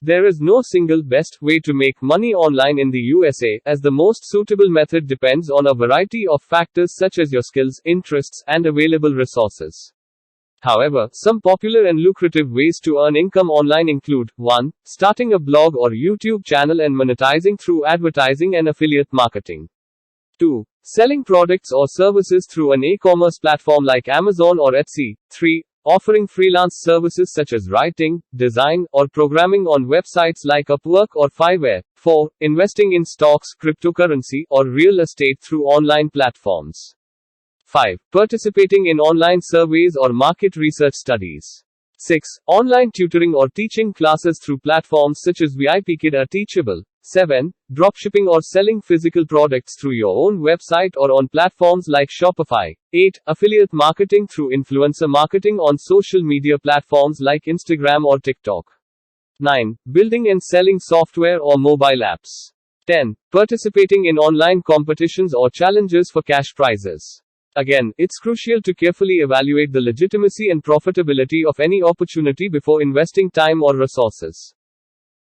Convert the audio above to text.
There is no single best way to make money online in the USA, as the most suitable method depends on a variety of factors such as your skills, interests, and available resources. However, some popular and lucrative ways to earn income online include 1. Starting a blog or YouTube channel and monetizing through advertising and affiliate marketing. 2. Selling products or services through an e-commerce platform like Amazon or Etsy. 3. Offering freelance services such as writing, design, or programming on websites like Upwork or Fiverr. 4. Investing in stocks, cryptocurrency, or real estate through online platforms. 5. Participating in online surveys or market research studies. 6. Online tutoring or teaching classes through platforms such as 𝐫𝐈𝐧𝐾𝐬 are teachable. 7. Dropshipping or selling physical products through your own website or on platforms like Shopify. 8. Affiliate marketing through influencer marketing on social media platforms like Instagram or TikTok. 9. Building and selling software or mobile apps. 10. Participating in online competitions or challenges for cash prizes. Again, it's crucial to carefully evaluate the legitimacy and profitability of any opportunity before investing time or resources.